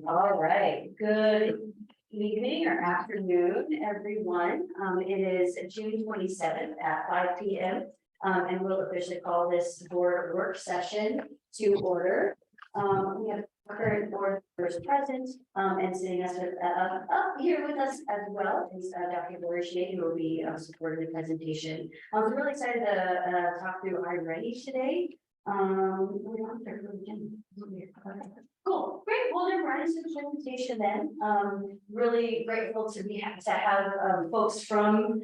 All right, good evening or afternoon, everyone. It is June 27th at 5 p.m. And we'll officially call this board work session to order. We have current board members present and sitting us up here with us as well is Dr. Borishay, who will be supporting the presentation. I'm really excited to talk through iReady today. Cool, great. Well, then right into the presentation then. Really grateful to have folks from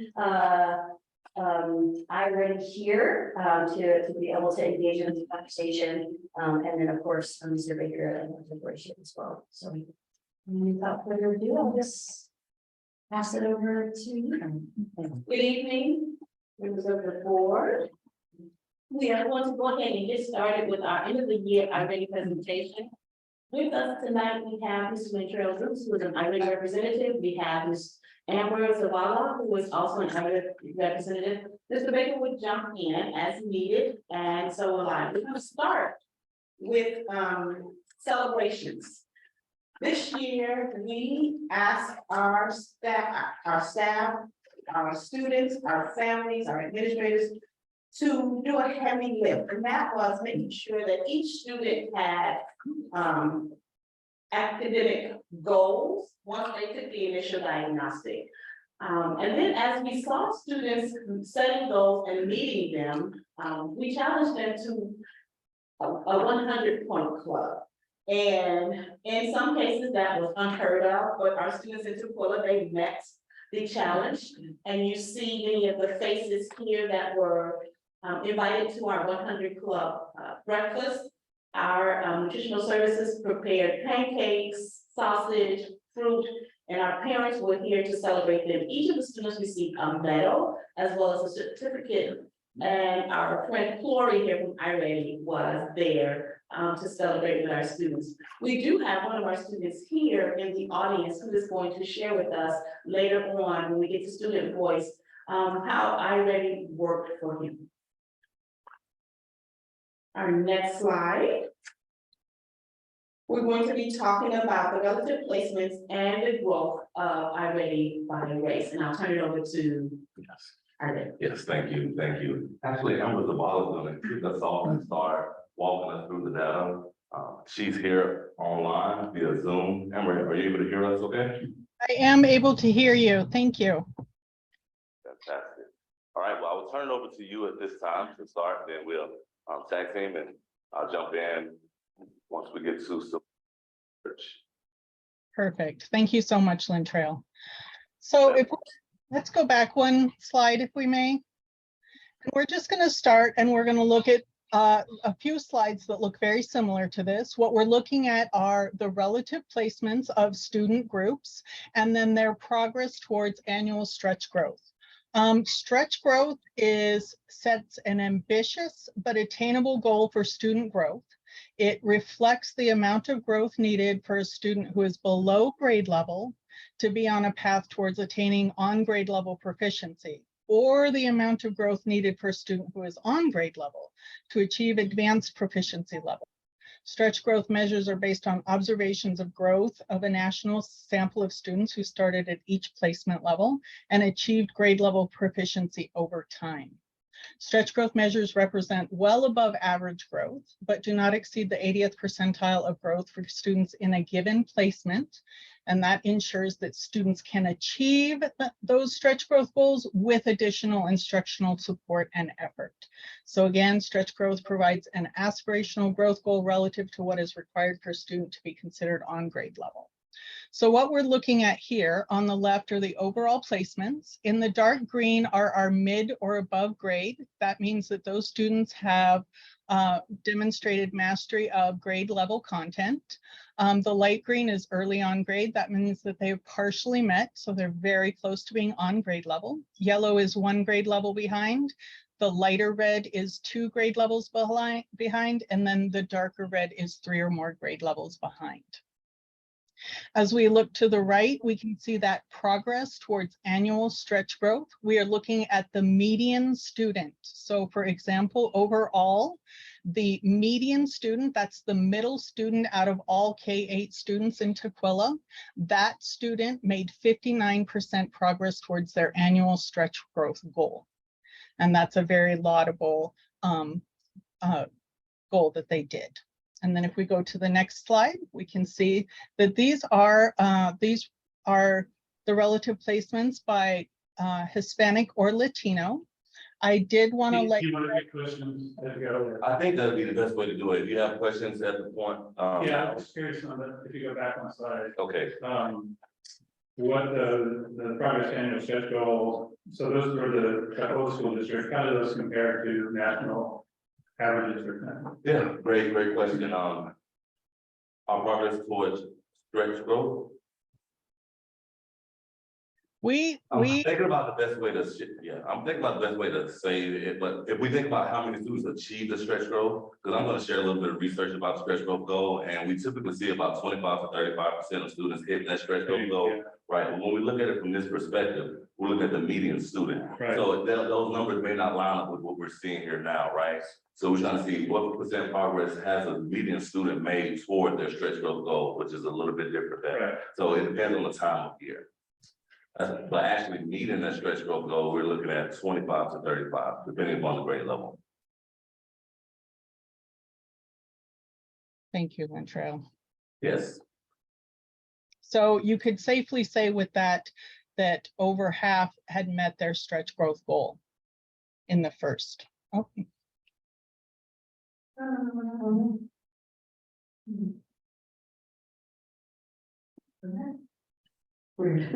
iReady here to be able to engage in the conversation. And then of course, Mr. Baker and Dr. Borishay as well. So without further ado, I'll just pass it over to you. Good evening, members of the board. We are going to go ahead and get started with our end of the year iReady presentation. With us tonight, we have Mr. Latrell Brooks, who is an iReady representative. We have Ms. Amber Zavala, who is also an iReady representative. Mr. Baker would jump in as needed, and so will I. We're going to start with celebrations. This year, we asked our staff, our students, our families, our administrators to do a heavy lift, and that was making sure that each student had academic goals once they took the initial diagnostic. And then as we saw students setting goals and meeting them, we challenged them to a 100-point club. And in some cases that was unheard of, but our students in Tukwila, they met the challenge. And you see many of the faces here that were invited to our 100 Club breakfast. Our nutritional services prepared pancakes, sausage, fruit, and our parents were here to celebrate them. Each of the students received a medal as well as a certificate. And our friend Chloe here from iReady was there to celebrate with our students. We do have one of our students here in the audience who is going to share with us later on when we get to student voice how iReady worked for him. Our next slide. We're going to be talking about the relative placements and the growth of iReady by race, and I'll turn it over to iReady. Yes, thank you, thank you. Actually, Amber Zavala is going to kick us off and start walking us through the data. She's here online via Zoom. Amber, are you able to hear us okay? I am able to hear you. Thank you. Fantastic. All right, well, I will turn it over to you at this time to start, then we'll tag team and I'll jump in once we get to some research. Perfect. Thank you so much, Lynn Trail. So let's go back one slide if we may. And we're just going to start and we're going to look at a few slides that look very similar to this. What we're looking at are the relative placements of student groups and then their progress towards annual stretch growth. Stretch growth sets an ambitious but attainable goal for student growth. It reflects the amount of growth needed for a student who is below grade level to be on a path towards attaining on grade level proficiency, or the amount of growth needed for a student who is on grade level to achieve advanced proficiency level. Stretch growth measures are based on observations of growth of a national sample of students who started at each placement level and achieved grade level proficiency over time. Stretch growth measures represent well above average growth, but do not exceed the 80th percentile of growth for students in a given placement. And that ensures that students can achieve those stretch growth goals with additional instructional support and effort. So again, stretch growth provides an aspirational growth goal relative to what is required for a student to be considered on grade level. So what we're looking at here on the left are the overall placements. In the dark green are our mid or above grade. That means that those students have demonstrated mastery of grade level content. The light green is early on grade. That means that they've partially met, so they're very close to being on grade level. Yellow is 1 grade level behind. The lighter red is 2 grade levels behind, and then the darker red is 3 or more grade levels behind. As we look to the right, we can see that progress towards annual stretch growth. We are looking at the median student. So for example, overall, the median student, that's the middle student out of all K-8 students in Tukwila, that student made 59% progress towards their annual stretch growth goal. And that's a very laudable goal that they did. And then if we go to the next slide, we can see that these are the relative placements by Hispanic or Latino. I did want to let. You want to get questions as you go? I think that'd be the best way to do it. If you have questions at the point. Yeah, I was curious on that, if you go back one slide, Okay, what the progress annual stretch goal, so those were the Tukwila school district, how do those compare to national averages or something? yeah, great question. Our progress towards stretch growth. I'm thinking about the best way to, I'm thinking about the best way to say it, but if we think about how many students achieve the stretch growth, because I'm gonna share a little bit of research about the stretch growth goal, and we typically see about 25 to 35% of students hit that stretch growth goal, right? And when we look at it from this perspective, we're looking at the median student. Right. So those numbers may not line up with what we're seeing here now, right? So we're trying to see what percent progress has a median student made toward their stretch growth goal, which is a little bit different there. Right, So it depends on the time of year. But actually meeting that stretch growth goal, we're looking at 25 to 35, depending upon the grade level. Thank you, Latrell. Yes. So you could safely say with that, that over half had met their stretch growth goal in the first. Oh, you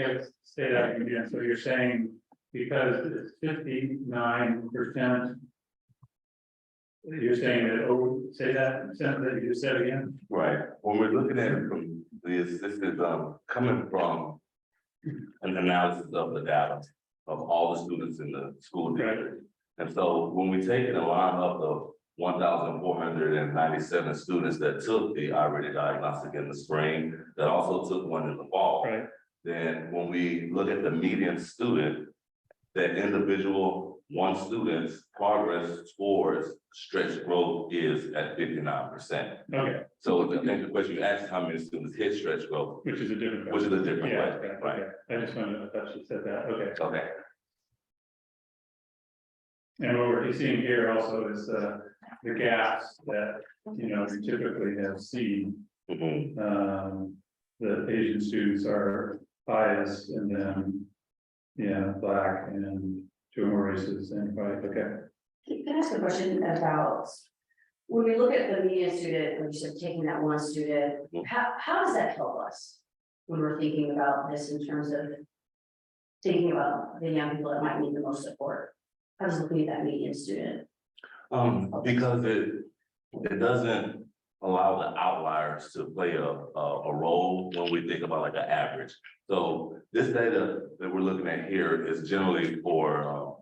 guys say that again, so you're saying because it's 59%. You're saying that, say that sentence that you just said again? Right. When we're looking at it from this is coming from an analysis of the data of all the students in the school district. And so when we take it and line up the 1,497 students that took the iReady diagnostic in the spring, that also took one in the fall. Right. Then when we look at the median student, that individual one student's progress towards stretch growth is at 59%. Okay, So I think the question you asked, how many students hit stretch growth, which is a different. which is a different Yeah, question, okay, right? okay. I just wanted to touch, you said that, okay. Okay, And what we're seeing here also is the gaps that, you know, we typically have seen. mhm. The Asian students are highest and then, yeah, Black and two more races and white, okay. Can I ask a question about, when we look at the median student, like you said, taking that one student, how does that help us? When we're thinking about this in terms of thinking about the young people that might need the most support? How does looking at that median student? Because it doesn't allow the outliers to play a role when we think about like an average. So this data that we're looking at here is generally for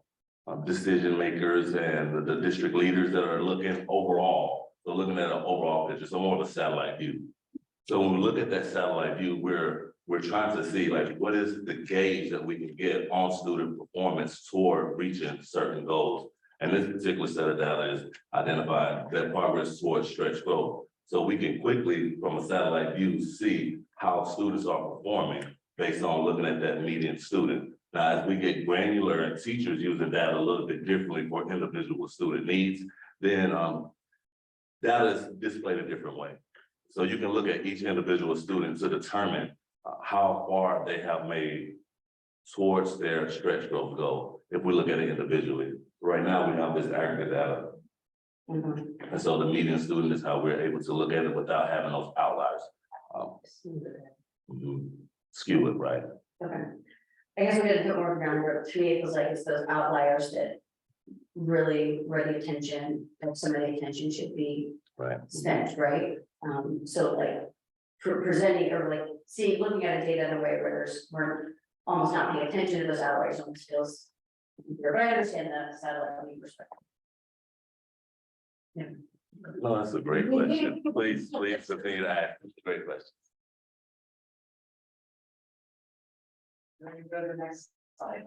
decision makers and the district leaders that are looking overall. So looking at an overall picture, so more of a satellite view. So when we look at that satellite view, we're trying to see like what is the gauge that we can get on student performance toward reaching certain goals. And this particular set of data is identified that progress towards stretch growth. So we can quickly, from a satellite view, see how students are performing based on looking at that median student. Now, as we get granular and teachers using data a little bit differently for individual student needs, then data is displayed a different way. So you can look at each individual student to determine how far they have made towards their stretch growth goal. If we look at it individually, right now we have this aggregate data. And so the median student is how we're able to look at it without having those outliers. Skew it, right? Okay. I guess we gotta put more groundwork. To me, it feels like it's those outliers that really the attention, like some of the attention should be Right. spent, right? So like presenting or like looking at a data in a way where we're almost not paying attention to those outliers almost feels. But I understand the satellite view perspective. Yeah. No, that's a great question. Please continue to ask. It's a great question. Ready to go to the next slide.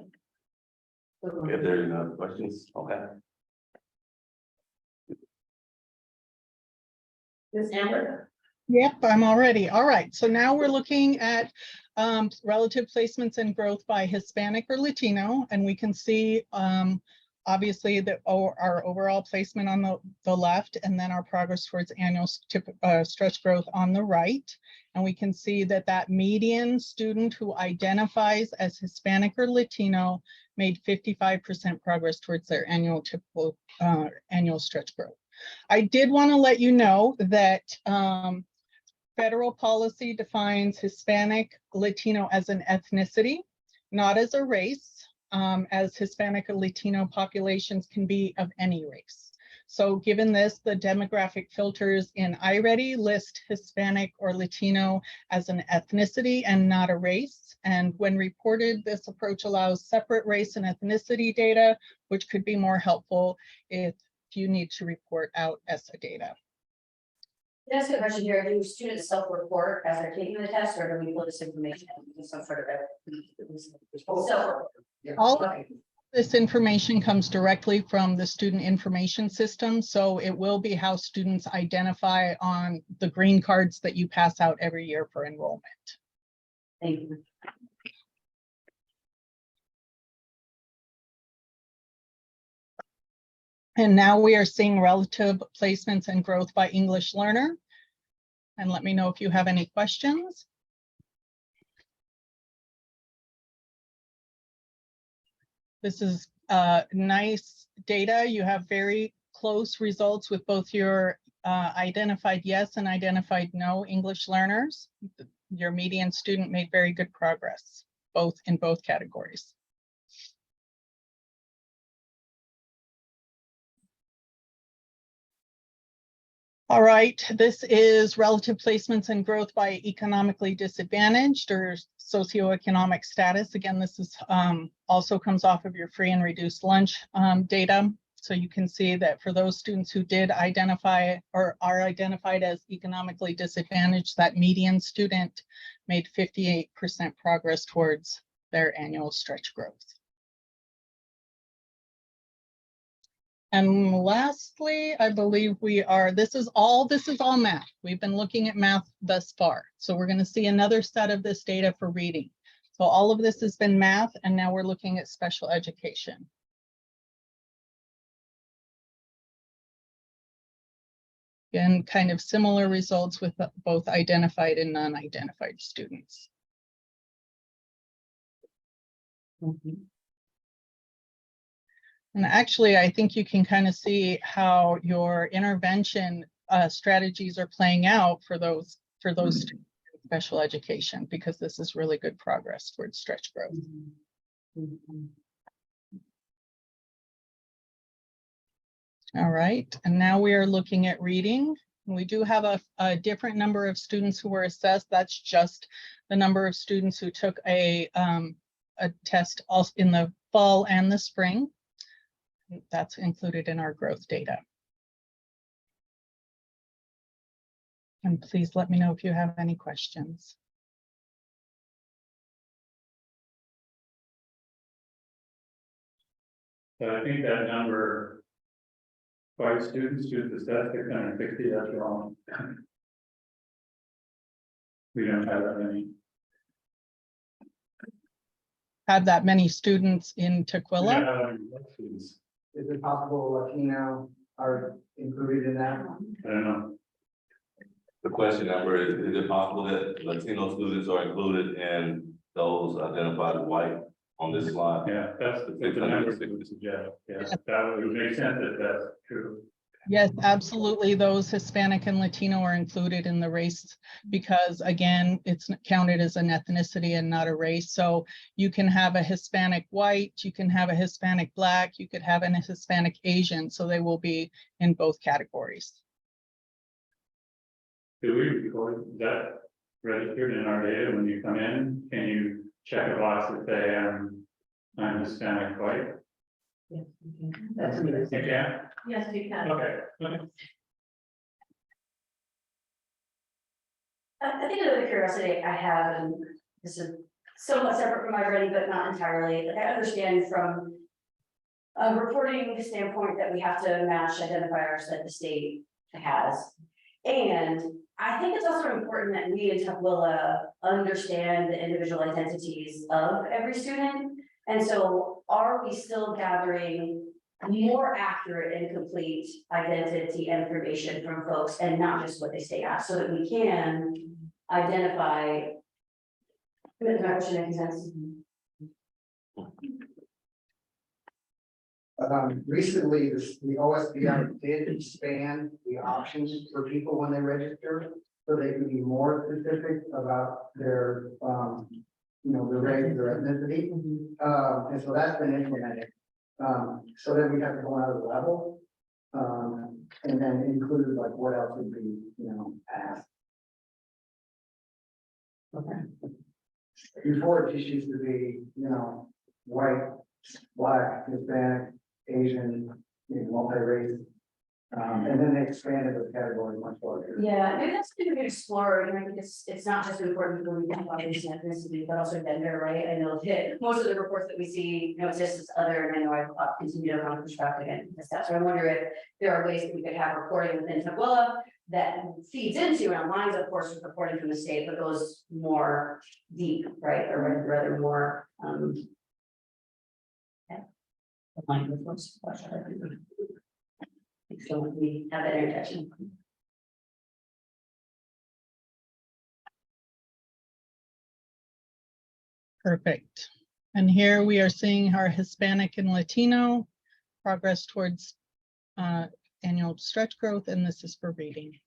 If there are no questions, okay. Ms. Amber? Yep, I'm all ready. All right, so now we're looking at relative placements and growth by Hispanic or Latino, and we can see obviously our overall placement on the left, and then our progress towards annual stretch growth on the right. And we can see that that median student who identifies as Hispanic or Latino made 55% progress towards their annual stretch growth. I did want to let you know that federal policy defines Hispanic Latino as an ethnicity, not as a race, as Hispanic or Latino populations can be of any race. So given this, the demographic filters in iReady list Hispanic or Latino as an ethnicity and not a race. And when reported, this approach allows separate race and ethnicity data, which could be more helpful if you need to report out ESSA data. Can I ask a question here? Do students self-report as they're taking the test, or do we pull this information in some sort of self? All of this information comes directly from the student information system, so it will be how students identify on the green cards that you pass out every year for enrollment. Thank you. And now we are seeing relative placements and growth by English learner. And let me know if you have any questions. This is nice data. You have very close results with both your identified yes and identified no English learners. Your median student made very good progress, in both categories. All right, this is relative placements and growth by economically disadvantaged or socioeconomic status. Again, this is also comes off of your free and reduced lunch data. So you can see that for those students who did identify or are identified as economically disadvantaged, that median student made 58% progress towards their annual stretch growth. And lastly, I believe this is all math. We've been looking at math thus far. So we're going to see another set of this data for reading. So all of this has been math, and now we're looking at special education. Again, kind of similar results with both identified and non-identified students. And actually, I think you can kind of see how your intervention strategies are playing out for those students in special education, because this is really good progress towards stretch growth. All right, and now we are looking at reading. We do have a different number of students who were assessed. That's just the number of students who took a test also in the fall and the spring. That's included in our growth data. And please let me know if you have any questions. So I think that number, 5 students assessed 660, that's wrong. We don't have that many. Have that many students in Tukwila? Yeah, students. Is it possible Latino are included in that? I don't know. The question number is it possible that Latino students are included in those identified as white on this slide? Yeah, that's the number that would suggest. Yeah, that would make sense if that's true. Yes, absolutely. Those Hispanic and Latino are included in the race because, again, it's counted as an ethnicity and not a race. So you can have a Hispanic white, you can have a Hispanic black, you could have a Hispanic Asian. So they will be in both categories. Do we record that registered in our data when you come in? Can you check a box that say I'm Hispanic white? Yes, That's You can? yes, you can. Okay. I think another curiosity I have, and this is somewhat separate from my writing, but not entirely. Like I understand from a reporting standpoint that we have to match identifiers that the state has. And I think it's also important that we in Tukwila understand the individual identities of every student. And so are we still gathering more accurate and complete identity information from folks and not just what they say asked, so that we can identify. Does my question make sense? Recently, the OSBI did expand the options for people when they register, so they can be more specific about their, their race, their ethnicity. And so that's been implemented. So then we have to go out of the level. And then include like what else would be, asked. Okay. Before it just used to be, white, black, Hispanic, Asian, multi-race. And then they expanded the category much larger. Yeah, maybe that's something we can explore, I think it's not just important when we think about race and ethnicity, but also gender, right? I know that most of the reports that we see, it's just as other, and I know I've continued on perspective and stuff, so I wonder if there are ways that we could have reporting within Tukwila that feeds into and aligns, of course, with reporting from the state, but goes more deep, right, or rather more, yeah. Aligned with what's. So we have that intersection. Perfect. And here we are seeing our Hispanic and Latino progress towards annual stretch growth, and this is for reading.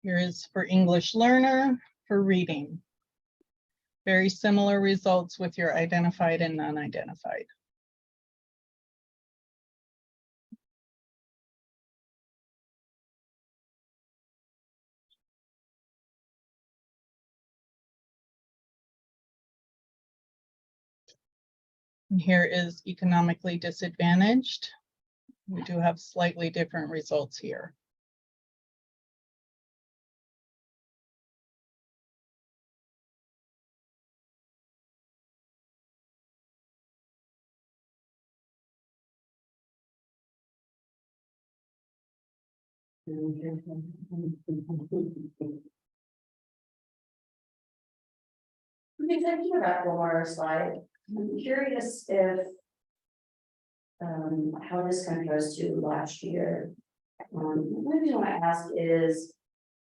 Here is for English learner for reading. Very similar results with your identified and non-identified. And here is economically disadvantaged. We do have slightly different results here. Because I do have one more slide. I'm curious if how this compares to last year. One thing I want to ask is,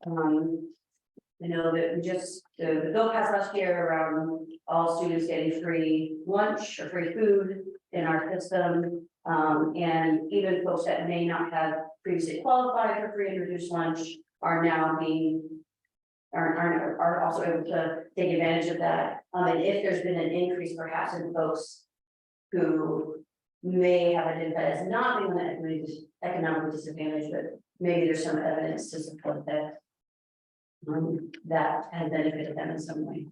I know that we just, the bill passed last year around all students getting free lunch or free food in our system. And even folks that may not have previously qualified for free and reduced lunch are now are also able to take advantage of that. And if there's been an increase perhaps in folks who may have identified as not being on the economic disadvantage, but maybe there's some evidence to support that. That has benefited them in some way.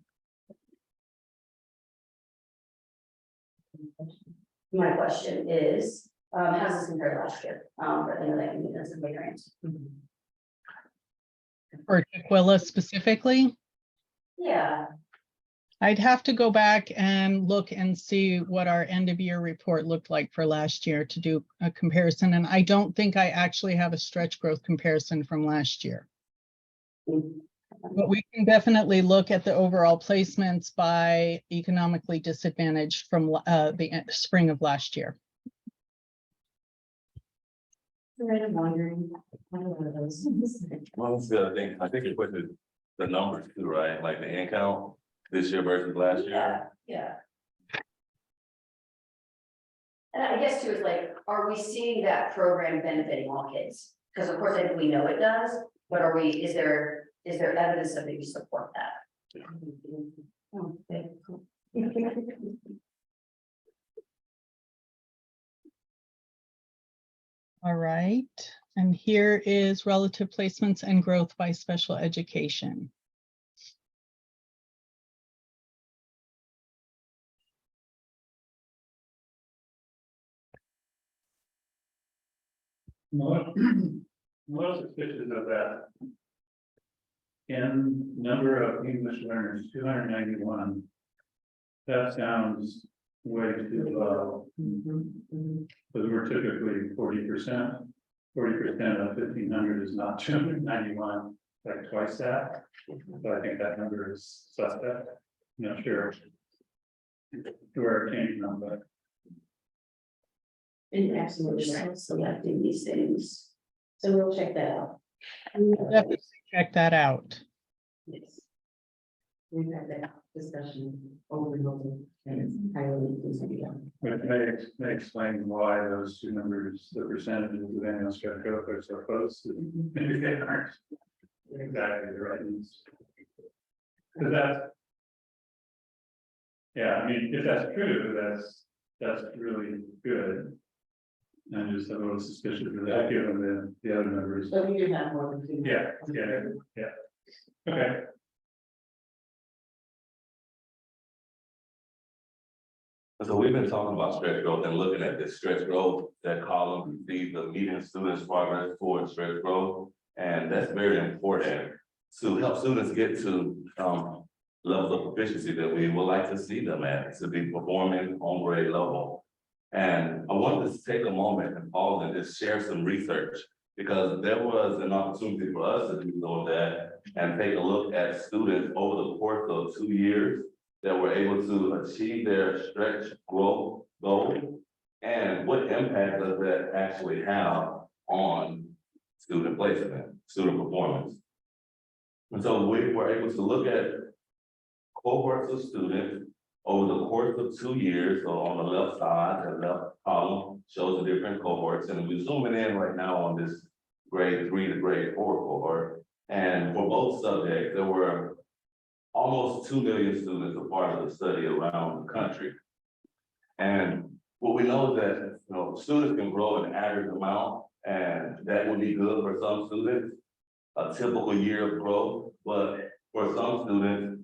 My question is, how does this compare to last year? But I know that can be done some variance. For Tukwila specifically, Yeah, I'd have to go back and look and see what our end of year report looked like for last year to do a comparison. And I don't think I actually have a stretch growth comparison from last year. But we can definitely look at the overall placements by economically disadvantaged from the spring of last year. right, I'm wondering. One of those. Well, that's the other thing. I think it puts the numbers too, right? Like the in count this year versus last year. Yeah. And I guess too, is like, are we seeing that program benefiting all kids? Because of course, I think we know it does, but is there evidence that maybe support that? Oh, okay, cool. All right, and here is relative placements and growth by special education. Most suspicious of that. In number of English learners, 291. That sounds way too low, because we're typically 40%. 40% of 1,500 is not 291, like twice that. So I think that number is suspect. Not sure where it came from, but And absolutely selecting these things. So we'll check that out. Definitely check that out. Yes. We've had that discussion over and over, and it's highly considered. it may explain why those two numbers, the percentages of annual stretch growth are so close. Maybe they aren't exactly the right ones. Because that's. Yeah, I mean, if that's true, that's really good. I'm just a little suspicious of that, given the other numbers. So we do have more than two. Yeah. Okay. So we've been talking about stretch growth and looking at this stretch growth, that column, the median students progress towards stretch growth. And that's very important to help students get to levels of proficiency that we would like to see them at, to be performing on grade level. And I wanted to take a moment and pause and just share some research, because there was an opportunity for us to do that and take a look at students over the course of 2 years that were able to achieve their stretch growth goal, and what impact does that actually have on student placement, student performance. And so we were able to look at cohorts of students over the course of 2 years. So on the left side, the left column shows the different cohorts, and we're zooming in right now on this grade 3 to grade 4 cohort. And for both subjects, there were almost 2 million students a part of the study around the country. And what we know is that, students can grow an average amount, and that would be good for some students, a typical year of growth, but for some students,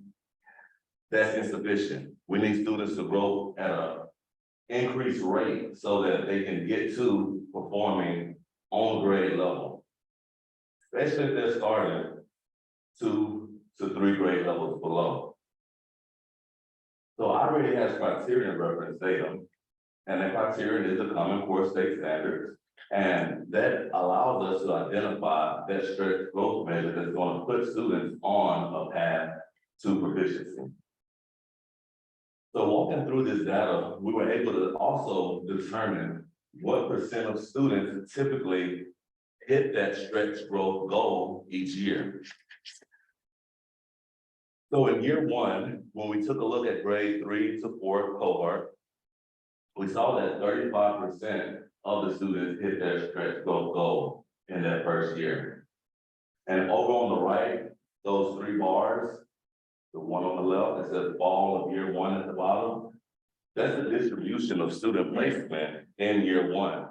that's insufficient. We need students to grow at an increased rate so that they can get to performing on grade level, especially if they're starting 2 to 3 grade levels below. So I already has criterion reference data, and the criterion is the Common Core State Standards, and that allows us to identify that stretch growth measure that's going to put students on a path to proficiency. So walking through this data, we were able to also determine what percent of students typically hit that stretch growth goal each year. So in year 1, when we took a look at grade 3 to 4 cohort, we saw that 35% of the students hit their stretch growth goal in that first year. And over on the right, those 3 bars, the one on the left that says fall of year 1 at the bottom, that's the distribution of student placement in year 1.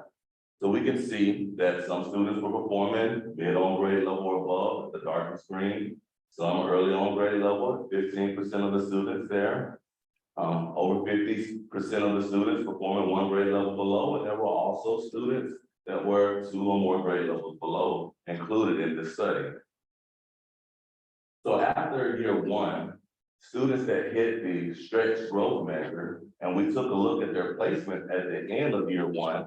So we can see that some students were performing mid on grade level or above, the darker screen. Some early on grade level, 15% of the students there. Over 50% of the students performing 1 grade level below, and there were also students that were 2 or more grade levels below included in this study. So after year 1, students that hit the stretch growth measure, and we took a look at their placement at the end of year 1,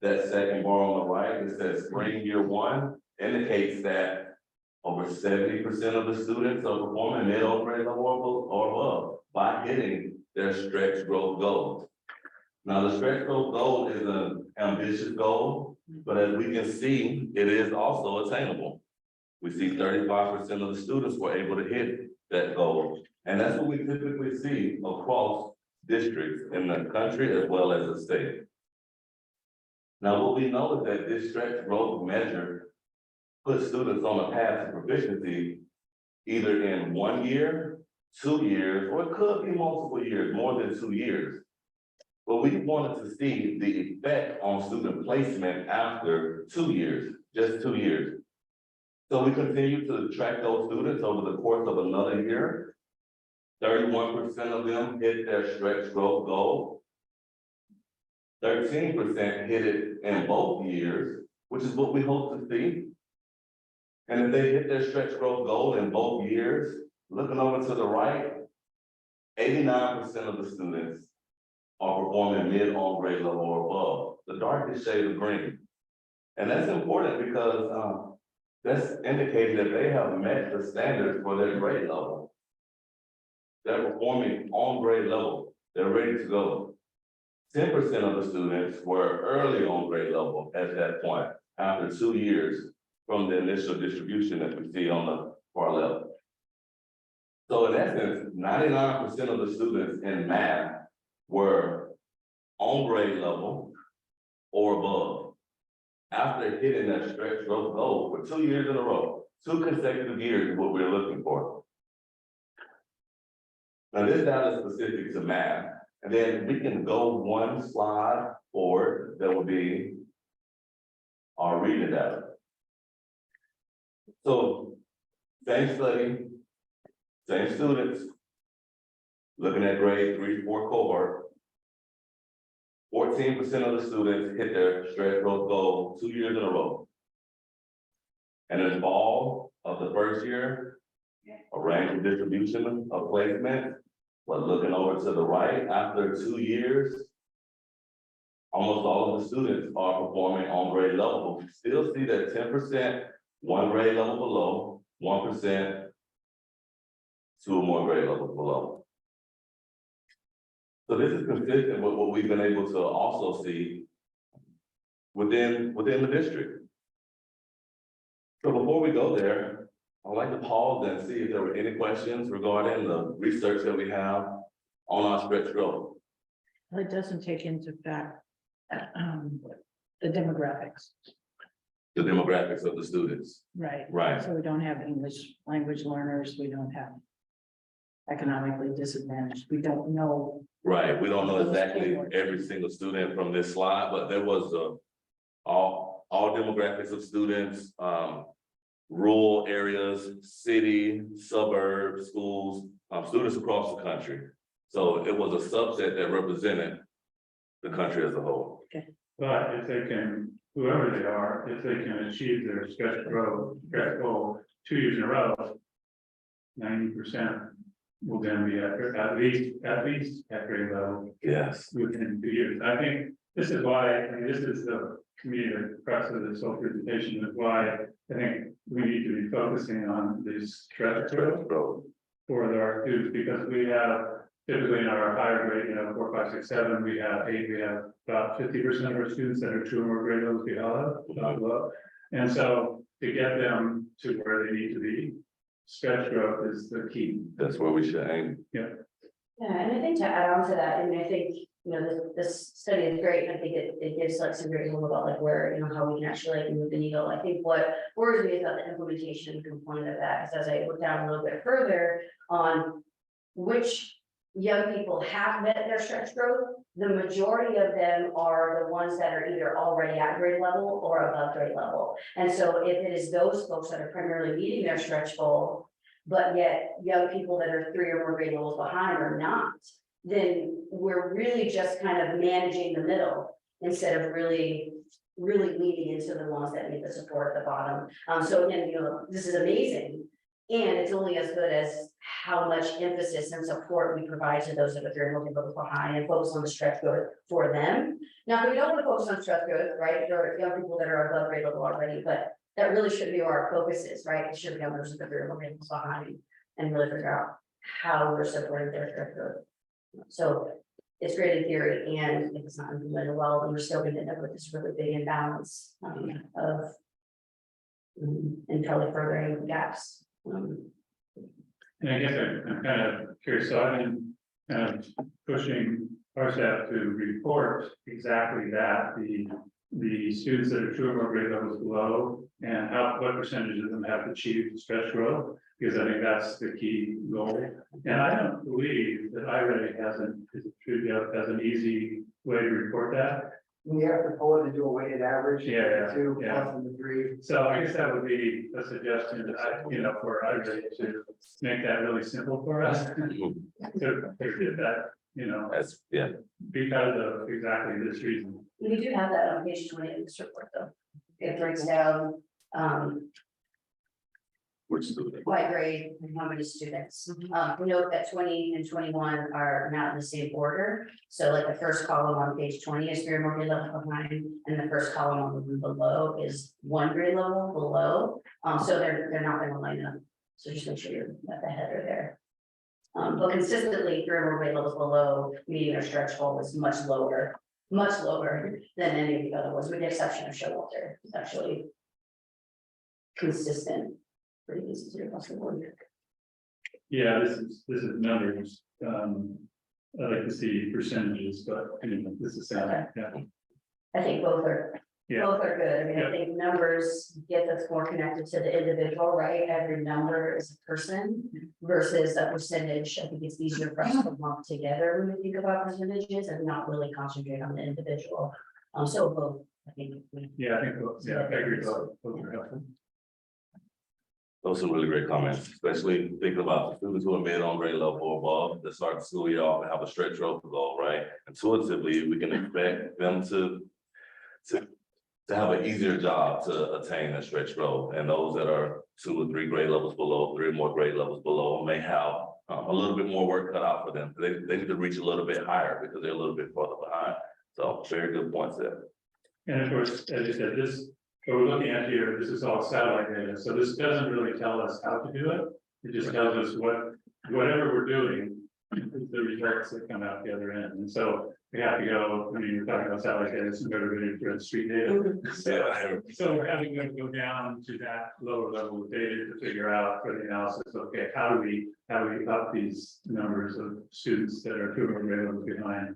that second bar on the right, it says spring year 1, indicates that over 70% of the students are performing mid on grade level or above by hitting their stretch growth goals. Now, the stretch growth goal is an ambitious goal, but as we can see, it is also attainable. We see 35% of the students were able to hit that goal. And that's what we typically see across districts in the country as well as the state. Now, what we know is that this stretch growth measure puts students on a path to proficiency either in 1 year, 2 years, or it could be multiple years, more than 2 years. But we wanted to see the effect on student placement after 2 years, just 2 years. So we continue to track those students over the course of another year. 31% of them hit their stretch growth goal. 13% hit it in both years, which is what we hope to see. And if they hit their stretch growth goal in both years, looking over to the right, 89% of the students are performing mid on grade level or above, the darkest shade of green. And that's important because, that's indicating that they have met the standards for their grade level. They're performing on grade level, they're ready to go. 10% of the students were early on grade level at that point, after 2 years from the initial distribution that we see on the far left. So in essence, 99% of the students in math were on grade level or above, after hitting that stretch growth goal for 2 years in a row. 2 consecutive years is what we're looking for. Now, this data is specific to math, and then we can go one slide forward, that will be our reading data. So, same study, same students, looking at grade 3-4 cohort. 14% of the students hit their stretch growth goal 2 years in a row. And in the fall of the first year, a random distribution of placement, but looking over to the right, after 2 years, almost all of the students are performing on grade level. But we still see that 10%, one grade level below, 1%, 2 or more grade levels below. So this is consistent with what we've been able to also see within the district. So before we go there, I'd like to pause and see if there were any questions regarding the research that we have on our stretch growth. It doesn't take into fact the demographics, The demographics of the students. right? Right. So we don't have English language learners, we don't have economically disadvantaged, we don't know. Right, we don't know exactly every single student from this slide, but there was all demographics of students, rural areas, city, suburb, schools, students across the country. So it was a subset that represented the country as a whole. But if they can, whoever they are, if they can achieve their stretch goal 2 years in a row, 90% will then be at least at grade level Yes. within 2 years. I think this is why, this is the committee, the crux of this whole presentation, is why I think we need to be focusing on this stretch growth for our students, because we have typically in our higher grade, 4, 5, 6, 7, we have 8, we have about 50% of our students that are 2 or more grade levels below. And so to get them to where they need to be, stretch growth is the key. That's where we should aim. Yeah, and I think to add on to that, I mean, I think, this study is great, and I think it gives like some great info about like where, how we can actually like move the needle. I think what worries me is about the implementation component of that, because as I look down a little bit further on which young people have met their stretch growth, the majority of them are the ones that are either already at grade level or above grade level. And so if it is those folks that are primarily meeting their stretch goal, but yet young people that are 3 or more grade levels behind are not, then we're really just kind of managing the middle instead of really leaning into the ones that need the support at the bottom. So again, this is amazing. And it's only as good as how much emphasis and support we provide to those that are 3 or more levels behind and focus on the stretch growth for them. Now, we don't want to focus on stretch growth, right? There are young people that are above grade level already, but that really should be where our focus is, right? It should be on those that are 3 or more levels behind and really figure out how we're supporting their stretch growth. So it's great in theory, and if it's not implemented well, then we're still going to end up with this really big imbalance of and probably furthering gaps. And I guess I'm kind of curious, so I've been kind of pushing our staff to report exactly that, the students that are 2 or more grade levels below, and what percentage of them have achieved stretch growth, because I think that's the key goal. And I don't believe that iReady has an easy way to report that. We have to pull it into a weighted average. Yeah, 2 yeah. plus the 3. So I guess that would be a suggestion, for iReady to make that really simple for us. To get that, That's, yeah. because of exactly this reason. We do have that on page 20 of this report, though. It breaks down. Which student? by grade, and how many students. Note that 20 and 21 are not in the same order. So like the first column on page 20 is 3 or more grade level behind, and the first column on the below is 1 grade level below. So they're not gonna line up. So just make sure you're at the header there. But consistently, 3 or more grade levels below, median or stretch goal is much lower than any of the other ones, with the exception of Showalter. It's actually consistent, pretty consistent across the board. Yeah, this is numbers, I like to see percentages, but anyway, this is, yeah, I think both are Yeah. good. I mean, Yeah. I think numbers get us more connected to the individual, right? Every number is a person versus a percentage. I think it's easier for us to lump together when we think about percentages and not really concentrate on the individual. So both, I think. yeah, I think, yeah, I agree, both are helpful. Those are really great comments, especially thinking about the students who are mid on grade level or above, that start the school year off and have a stretch growth goal, right? Intuitively, we can expect them to have an easier job to attain that stretch growth. And those that are 2 or 3 grade levels below, 3 or more grade levels below, may have a little bit more work cut out for them. They need to reach a little bit higher because they're a little bit further behind. So very good points there. And of course, as you said, what we're looking at here, this is all satellite data, so this doesn't really tell us how to do it. It just tells us whatever we're doing, is the results that come out the other end. And so we have to go, I mean, we're talking about satellite data, so we're going to street data. So we're having to go down to that lower level of data to figure out for the analysis, okay, how do we up these numbers of students that are 2 or more levels behind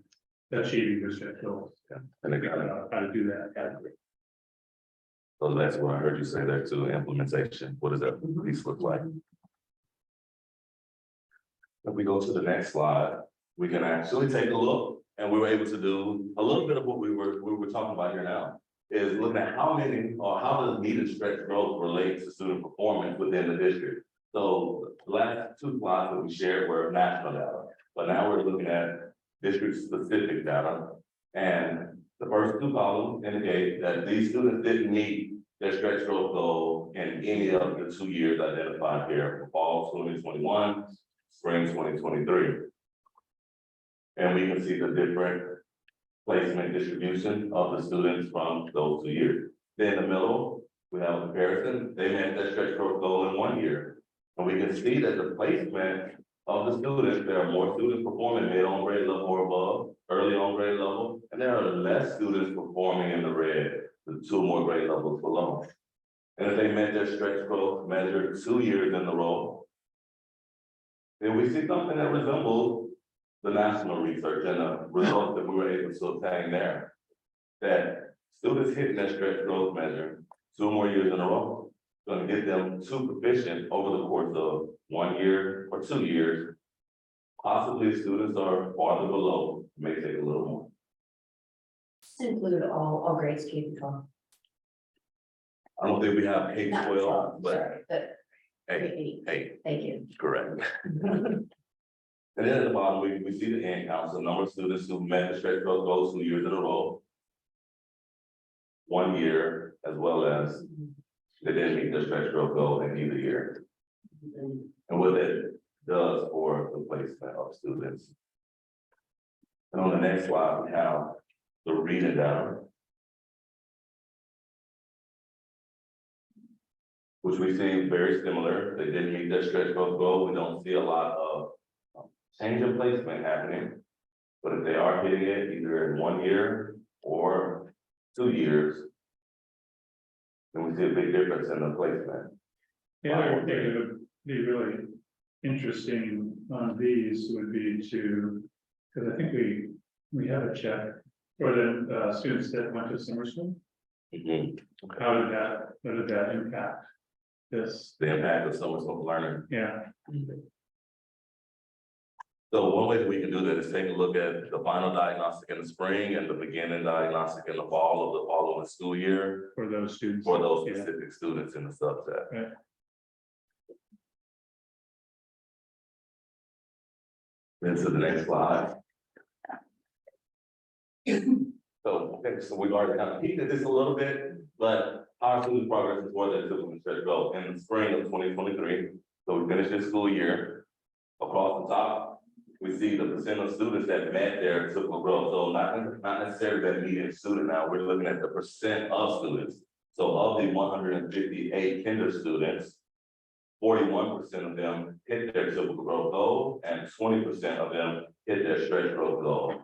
achieving their stretch goals? And again, How to do that category. so that's what I heard you say there too, implementation. What does that piece look like? If we go to the next slide, we can actually take a look, and we were able to do a little bit of what we were talking about here now. Is looking at how many, or how does needed stretch growth relate to student performance within the district? So the last 2 slides that we shared were national data, but now we're looking at district specific data. And the first 2 columns indicate that these students didn't meet their stretch growth goal in any of the 2 years identified here, for fall 2021, spring 2023. And we can see the different placement distribution of the students from those 2 years. Then in the middle, we have a comparison. They met their stretch growth goal in 1 year. And we can see that the placement of the students, there are more students performing mid on grade level or above, early on grade level, and there are less students performing in the red, the 2 more grade levels below. And if they met their stretch growth measured 2 years in a row, then we see something that resembles the national research and the results that we were able to obtain there. That students hitting their stretch growth measure 2 more years in a row, going to get them too proficient over the course of 1 year or 2 years. Possibly students are farther below, may take a little more. Just include all grades K through 12. I don't think we have K Not 12, but sorry, but hey, hey, thank you. correct. And then at the bottom, we see the end count, so number of students who met the stretch growth goals 2 years in a row. 1 year, as well as they didn't meet the stretch growth goal in either year. And what that does for the placement of students. And on the next slide, we have the reading data, which we see very similar. They didn't meet their stretch growth goal. We don't see a lot of change in placement happening. But if they are hitting it either in 1 year or 2 years, then we see a big difference in the placement. The other thing that would be really interesting on these would be to, because I think we have a check for the students that went to summer school. Mhm. How did that impact this? The impact of summer school learning. Yeah, So one way that we can do that is take a look at the final diagnostic in the spring and the beginning diagnostic in the fall of the following school year for those students. for those Yeah. specific students in the subset. Right. Then to the next slide. So, okay, so we've already kind of peeked at this a little bit, but our student progress is more than typical stretch goal in the spring of 2023. So we finished this school year. Across the top, we see the percent of students that met their typical growth. So not necessarily that median student now, we're looking at the percent of students. So of the 158 kinder students, 41% of them hit their typical growth goal and 20% of them hit their stretch growth goal.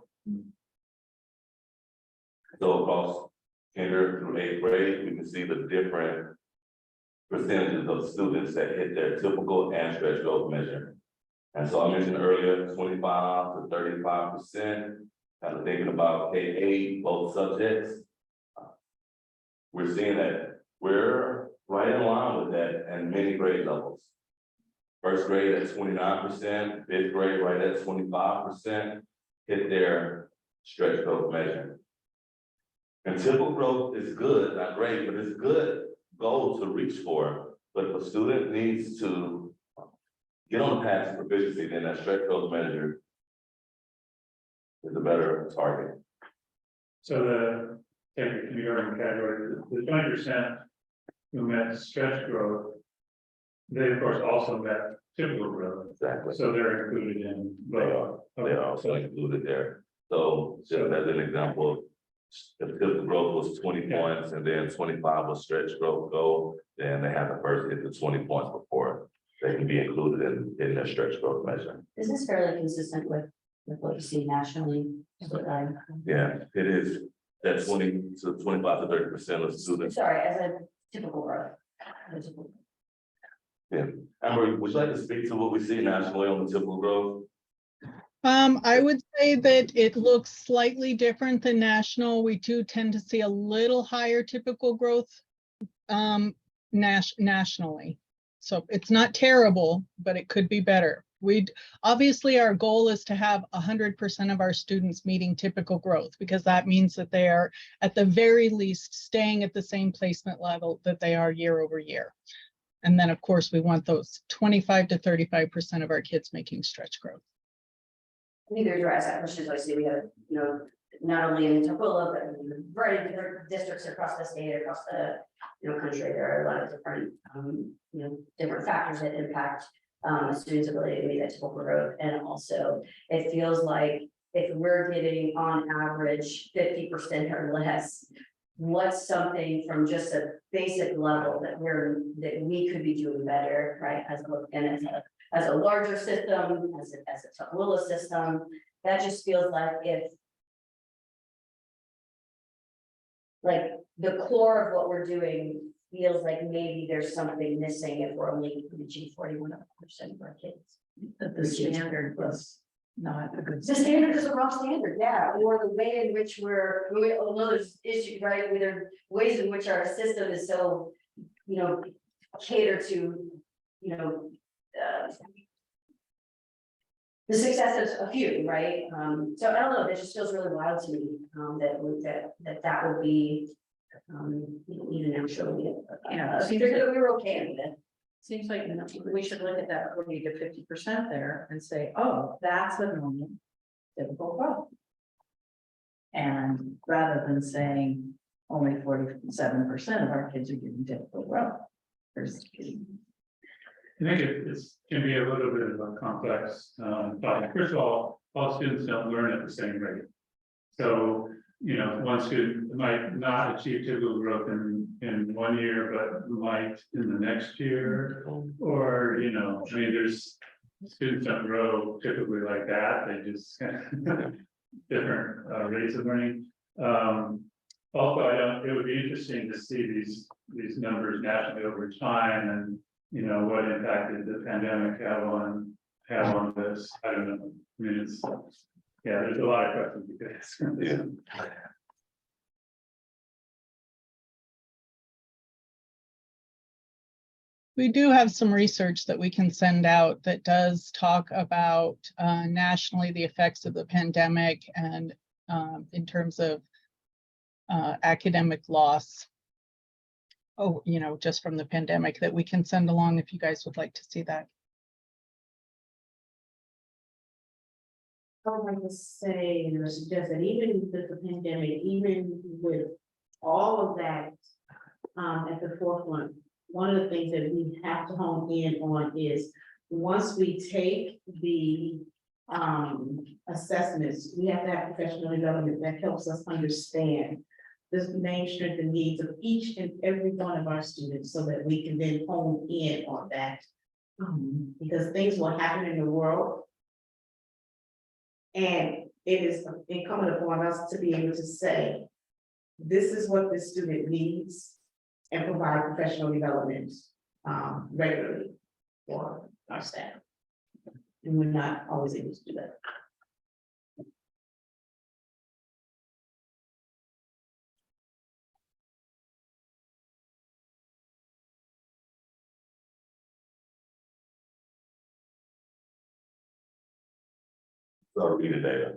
So across kinder through eighth grade, we can see the different percentages of students that hit their typical and stretch growth measure. And so I mentioned earlier, 25 to 35%, kind of thinking about K-8, both subjects. We're seeing that we're right in line with that in many grade levels. First grade at 29%, fifth grade right at 25%, hit their stretch growth measure. And typical growth is good, not great, but it's good goal to reach for. But if a student needs to get on the path to proficiency, then that stretch growth measure is a better target. So take the kindergarten category, the 20% who met stretch growth, they of course also met typical growth, Exactly. so they're included in. They are. They are also included there. So just as an example, if typical growth was 20 points and then 25 was stretch growth goal, then they have to first hit the 20 points before they can be included in their stretch growth measure. Is this fairly consistent with what you see nationally? Yeah, it is that 20 to 25 to 30% of students. Sorry, as a typical growth. Yeah. Amber, would you like to speak to what we see nationally on the typical growth? I would say that it looks slightly different than national. We do tend to see a little higher typical growth nationally. So it's not terrible, but it could be better. Obviously our goal is to have 100% of our students meeting typical growth, because that means that they are at the very least staying at the same placement level that they are year over year. And then of course we want those 25 to 35% of our kids making stretch growth. I think there's asked that question, obviously, we have, not only in Tukwila, but in a variety of different districts across the state, across the, country, there are a lot of different, different factors that impact a student's ability to meet that typical growth. And also, it feels like if we're getting on average 50% or less, what's something from just a basic level that we could be doing better, right? As a larger system, as a Tukwila system, that just feels like the core of what we're doing feels like maybe there's something missing if we're only reaching 41% of our kids. That the standard was not a good. The standard is a wrong standard, yeah, or the way in which although there's issues, right, there are ways in which our system is so, cater to, the success of a few, right? So I don't know, that just feels really wild to me, that would be, even actually, we were okay with it. Seems like we should look at that 40 to 50% there and say, oh, that's a normal typical growth. And rather than saying only 47% of our kids are getting typical growth. I think it's can be a little bit of a complex topic. First of all students don't learn at the same rate. So, one student might not achieve typical growth in 1 year, but might in the next year. Or, there's students don't grow typically like that. They just different rates of learning. Also, it would be interesting to see these numbers nationally over time, and what impact did the pandemic have on this? I don't know. I mean, there's a lot of questions you could ask. Yeah. We do have some research that we can send out that does talk about nationally the effects of the pandemic and in terms of academic loss. Just from the pandemic, that we can send along if you guys would like to see that. I would like to say or suggest that even with the pandemic, even with all of that at the forefront, one of the things that we have to hone in on is once we take the assessments, we have to have professional development that helps us understand the main strength and needs of each and every one of our students so that we can then hone in on that. Because things will happen in the world. And it is incumbent upon us to be able to say, this is what this student needs and provide professional development regularly for our staff. And we're not always able to do that. So read the data.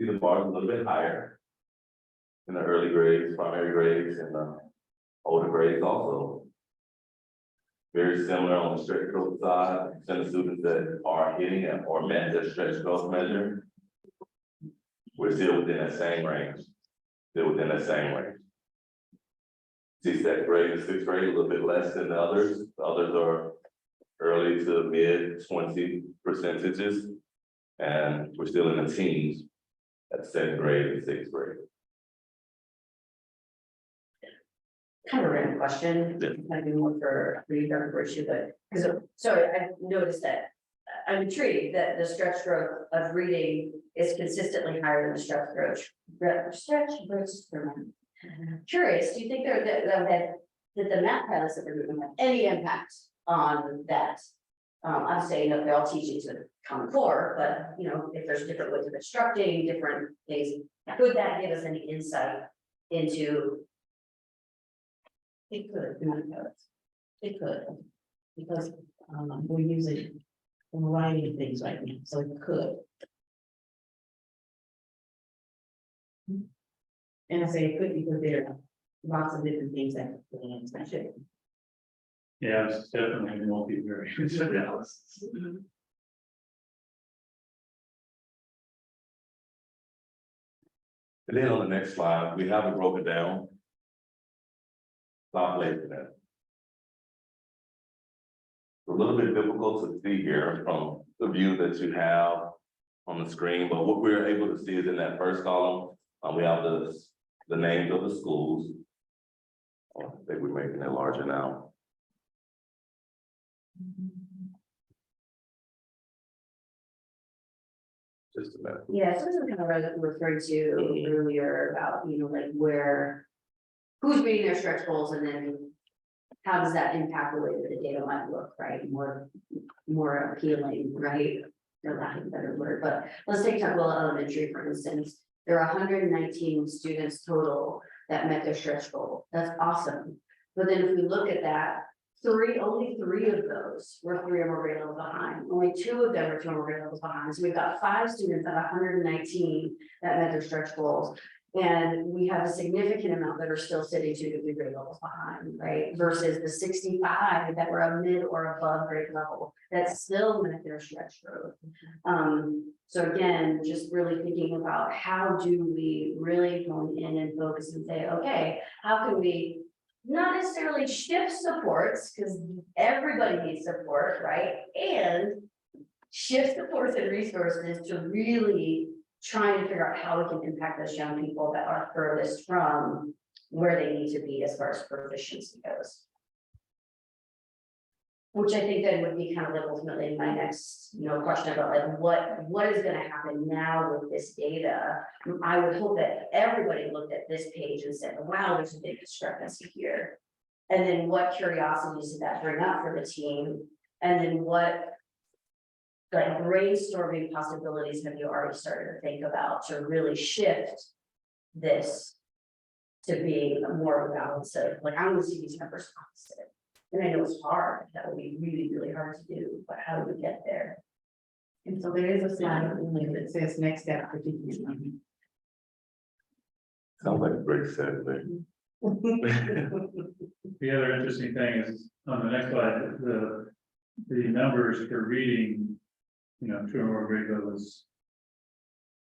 See the bars a little bit higher. In the early grades, primary grades, and the older grades also. Very similar on the stretch growth side, percent of students that are hitting it or met their stretch growth measure. We're still within that same range, still within that same range. See, second grade and sixth grade, a little bit less than the others are early to mid 20 percentages. And we're still in the teens at seventh grade and sixth grade. Kind of a random question, Yeah. might be more for you, Dr. Burchett, but, because, sorry, I noticed that. I'm intrigued that the stretch growth of reading is consistently higher than the stretch growth. Curious, do you think that the math pilots that we're doing have any impact on that? I'm saying that they're all teaching to Common Core, but if there's different ways of instructing, different things, could that give us any insight into? It could, it could, because we're using a variety of things right now, so it could. And I say it could because there are lots of different things that could be in. Yeah, it's definitely multivariate analysis. And then on the next slide, we have it broken down. Stop later that. A little bit difficult to see here from the view that you have on the screen, but what we're able to see is in that first column, we have the names of the schools. I think we're making it larger now. Just a minute. Yeah, so this is kind of what I was referring to earlier about, like who's reading their stretch goals and then how does that impact the way that the data might look, right? More appealing, right? For lack of a better word, but let's take Tuckwell Elementary, for instance. There are 119 students total that met their stretch goal. That's awesome. But then if we look at that, only three of those were 3 or more grade levels behind. Only 2 of them were 2 or more grade levels behind. So we've got 5 students out of 119 that met their stretch goals. And we have a significant amount that are still sitting 2 to 3 grade levels behind, right? Versus the 65 that were a mid or above grade level that still met their stretch growth. So again, just really thinking about how do we really hone in and focus and say, okay, how can we not necessarily shift supports, because everybody needs support, right? And shift supports and resources to really try and figure out how we can impact those young people that are furthest from where they need to be as far as proficiency goes. Which I think then would be kind of like ultimately my next, question about like what is gonna happen now with this data? I would hope that everybody looked at this page and said, wow, there's a big discrepancy here. And then what curiosities did that bring up for the team? And then what like brainstorming possibilities have you already started to think about to really shift this to being more of a balance of like, I want to see these numbers opposite. And I know it's hard, that would be really, really hard to do, but how do we get there? And so there is a slide that says next step for teaching. Sounds like a great set thing. The other interesting thing is on the next slide, the numbers for reading, you know, two or more grade levels.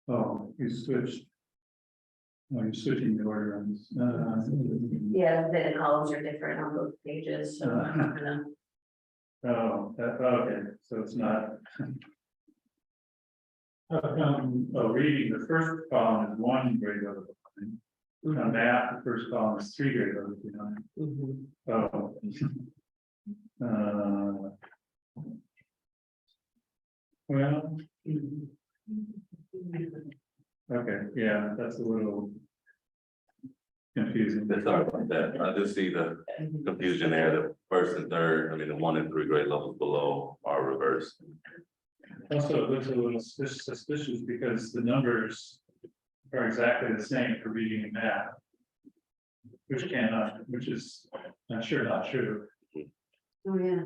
Oh, you switched. Oh, you're switching the order on this. Yeah, the columns are different on both pages, so I'm not gonna. Oh, okay, so it's not. Reading, the first column is one grade level. On math, the first column is three grade levels, you know. Oh. Well. Okay, yeah, that's a little. Confusing. Sorry about that. I just see the confusion there. The first and third, I mean, the 1 and 3 grade levels below are reversed. Also, it looks a little suspicious because the numbers are exactly the same for reading and math. Which is, I'm sure not true. Oh, yeah.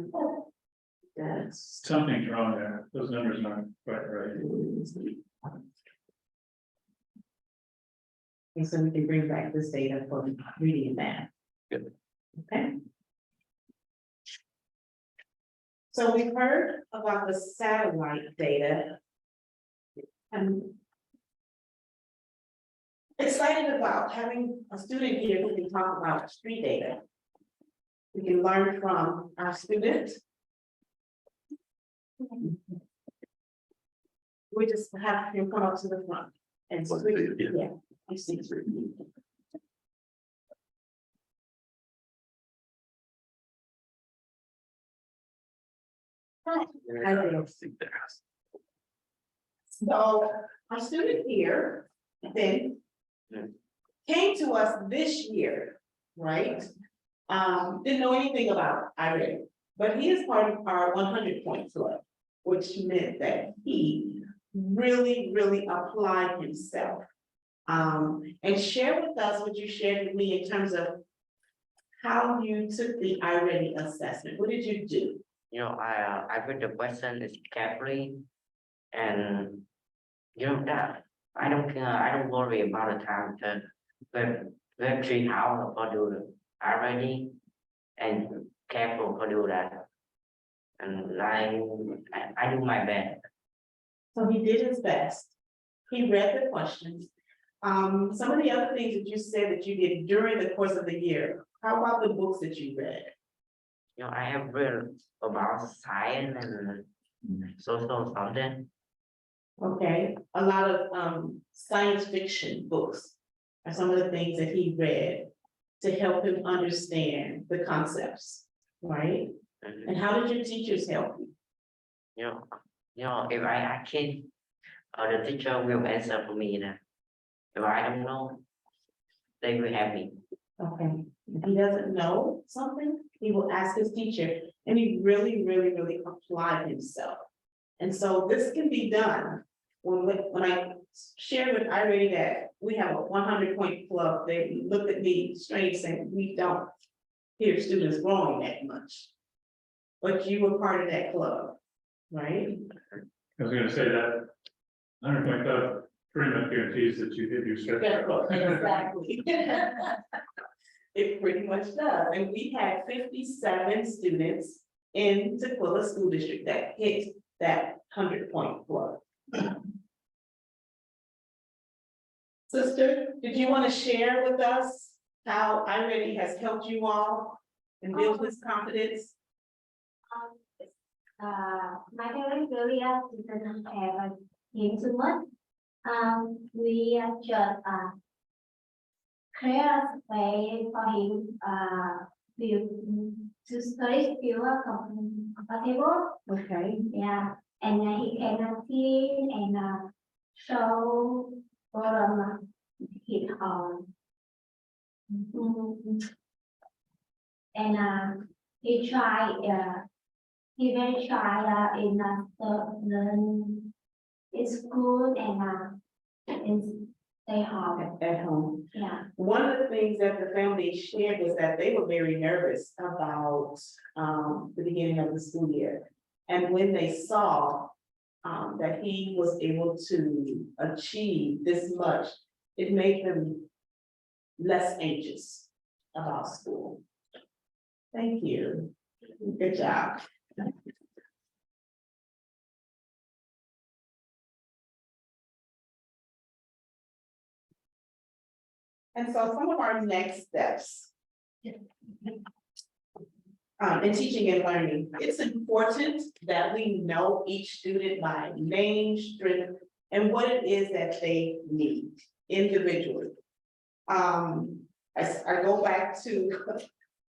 That's. Something's wrong there. Those numbers aren't quite right. And so we can bring back this data for reading and math. Good. Okay. So we've heard about the satellite data. I'm excited about having a student here who can talk about street data. We can learn from our students. We just have him come up to the front and speak. Yeah. You see. So our student here, then, came to us this year, right? Didn't know anything about iReady, but he is part of our 100-point club, which meant that he really applied himself. And share with us what you shared with me in terms of how you took the iReady assessment. What did you do? You know, I read the question is carefully, and you know that I don't worry about the time to web 3 hours for do it already, and careful for do that, and I do my best. So he did his best. He read the questions. Some of the other things that you said that you did during the course of the year, how about the books that you read? You know, I have read about science and social something. Okay, a lot of science fiction books are some of the things that he read to help him understand the concepts, right? And, And how did your teachers help you? you know, if I ask it, the teacher will answer for me. That if I don't know, they will help me. Okay, if he doesn't know something, he will ask his teacher, and he really applied himself. And so this can be done when I shared with iReady that we have a 100-point club. They looked at me strange saying, we don't hear students growing that much. But you were part of that club, right? I was gonna say that. 100-point club pretty much guarantees that you hit your stretch. Exactly. It pretty much does, and we had 57 students in Tukwila School District that hit that 100-point club. Sister, did you want to share with us how iReady has helped you all and build this confidence? My parents really didn't have him too much. We just create a space for him to study feel comfortable. Okay. Yeah, and he can see and show problem hit on. And he tried. He very shy in learn in school and in stay home. At home. Yeah. One of the things that the family shared was that they were very nervous about the beginning of the school year. And when they saw that he was able to achieve this much, it made them less anxious about school. Thank you. Good job. And so some of our next steps. In teaching and learning, it's important that we know each student by name, strength, and what it is that they need individually. I go back to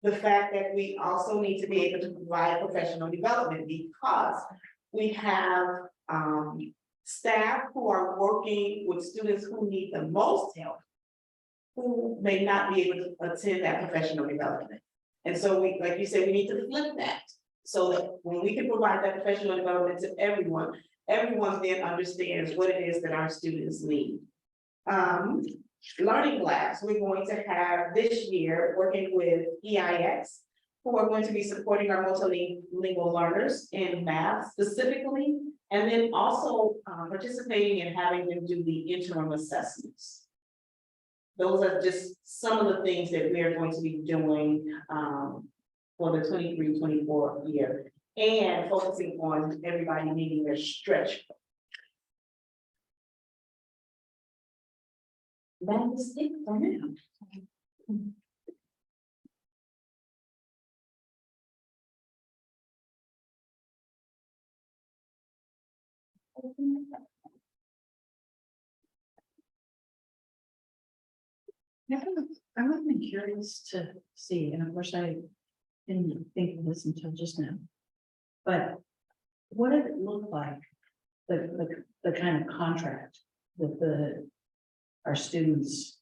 the fact that we also need to be able to provide professional development because we have staff who are working with students who need the most help, who may not be able to attend that professional development. And so we, like you said, we need to flip that so that when we can provide that professional development to everyone, everyone then understands what it is that our students need. Learning labs, we're going to have this year working with EIX, who are going to be supporting our multilingual learners in math specifically, and then also participating in having them do the interim assessments. Those are just some of the things that we are going to be doing for the 23-24 year and focusing on everybody meeting their stretch. That is it for now. Yeah, I would be curious to see, and of course I didn't think of this until just now. But what did it look like, the kind of contract that our students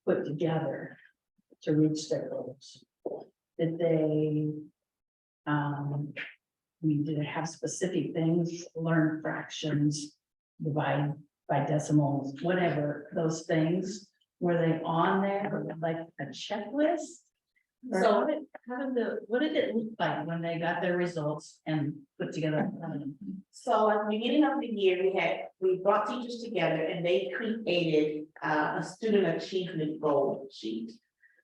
put together to reach their goals? Did they, did it have specific things, learn fractions, divide by decimals, whatever, those things, were they on there like a checklist? Or So- what did it look like when they got their results and put together a plan? So at the beginning of the year, we brought teachers together and they created a student achievement goal sheet.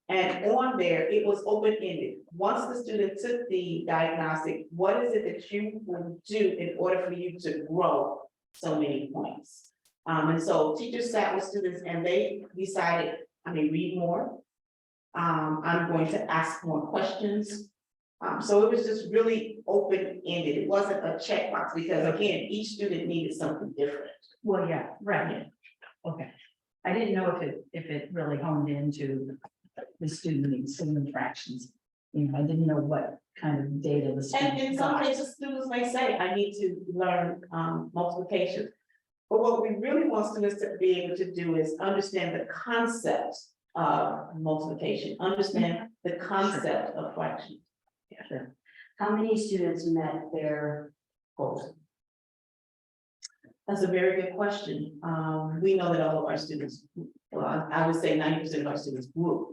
And on there, it was open-ended. Once the student took the diagnostic, what is it that you will do in order for you to grow so many points? And so teachers sat with students and they decided, read more. I'm going to ask more questions. So it was just really open-ended. It wasn't a checkbox because again, each student needed something different. Well, yeah, right, okay. I didn't know if it really honed into the student needs some fractions. You know, I didn't know what kind of data the And student in some got. cases, students may say, I need to learn multiplication. But what we really want students to be able to do is understand the concept of multiplication, understand the concept of fraction. Sure. How many students met their goals? That's a very good question. We know that all of our students, well, I would say 90% of our students grew.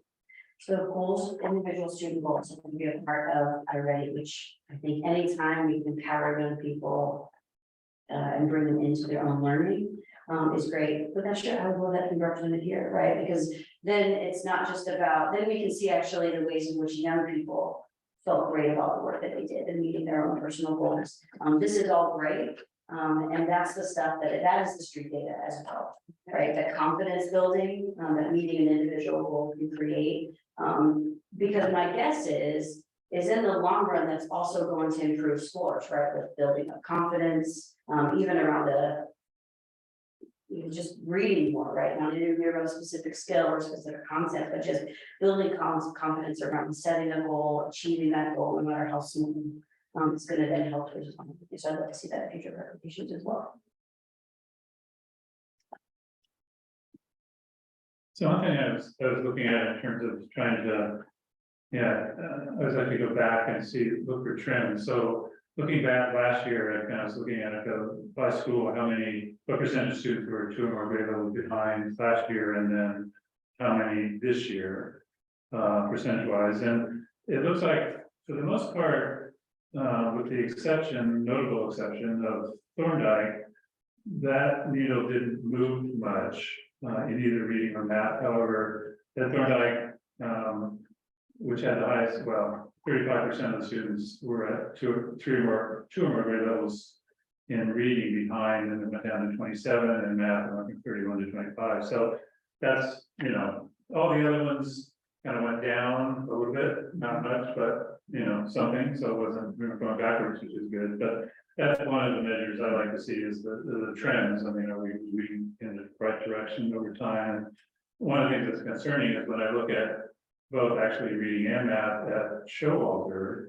So goals, individual student goals, are going to be a part of iReady, which I think anytime we can empower young people and bring them into their own learning is great. But that's true, I would love that to be represented here, right? Because then it's not just about, then we can see actually the ways in which young people felt great about the work that they did and meeting their own personal goals. This is all great. And that's the stuff that is the street data as well, right? The confidence building, that meeting an individual goal can create. Because my guess is in the long run, that's also going to improve scores, right? With building up confidence, even around just reading more, right? Not even about a specific skill or specific concept, but just building confidence around setting a goal, achieving that goal, no matter how small. It's gonna then help to respond. So I'd like to see that in future applications as well. So one thing I was looking at in terms of trying to, I was like to go back and look for trends. So looking back last year, I was looking at it by school, what percentage of students were 2 or more grade levels behind last year, and then how many this year, percentage wise. And it looks like for the most part, with the notable exception of Thorndike, that needle didn't move much in either reading or math. However, at Thorndike, which had the highest, 35% of the students were at 2 or more grade levels in reading behind, and then went down to 27, and math, I think 31 to 25. So that's, all the other ones kind of went down a little bit, not much, but, something, so it wasn't, we were going backwards, which is good, but that's one of the measures I like to see is the trends. I mean, are we in the right direction over time? One of the things that's concerning is when I look at both actually reading and math at Showalter,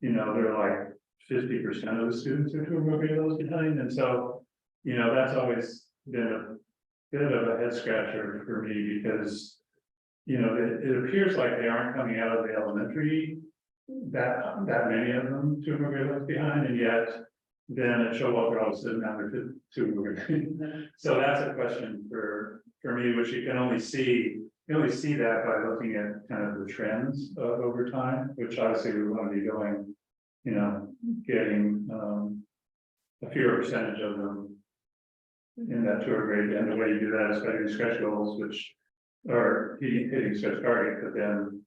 they're like 50% of the students are 2 or more grades behind, and so, that's always been a bit of a head scratcher for me because, it appears like they aren't coming out of the elementary, that many of them 2 or more grades behind, and yet then at Showalter, all of a sudden now they're 2 or more grades. So that's a question for me, which you can only see that by looking at kind of the trends over time, which obviously we want to be going, getting a fewer percentage of them in that 2 or grade, and the way you do that is by doing stretch goals, which are hitting stretch target, but then,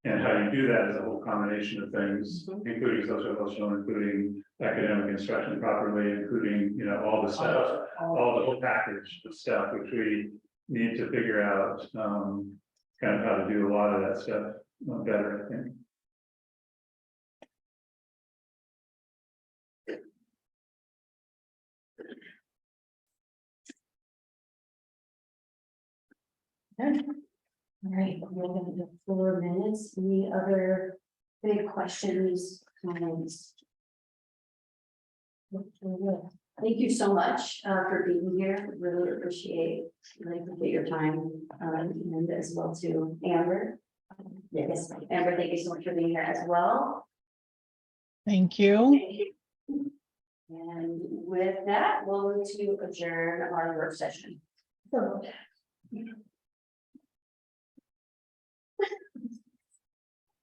and how you do that is a whole combination of things, including social emotional, including academic instruction properly, including, all the stuff, all the whole package of stuff, which we need to figure out, kind of how to do a lot of that stuff better, I think. All right, we're gonna do 4 minutes. Any other big questions, comments? Thank you so much for being here. Really appreciate your time, and as well to Amber. Yes, Amber, thank you so much for being here as well. Thank you. And with that, we'll move to adjourn our work session. So.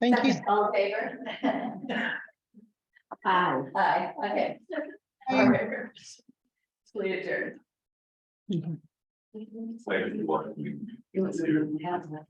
Thank you. All in favor? Aye. Aye, okay. All right. Please adjourn. Thank you. You want to have that?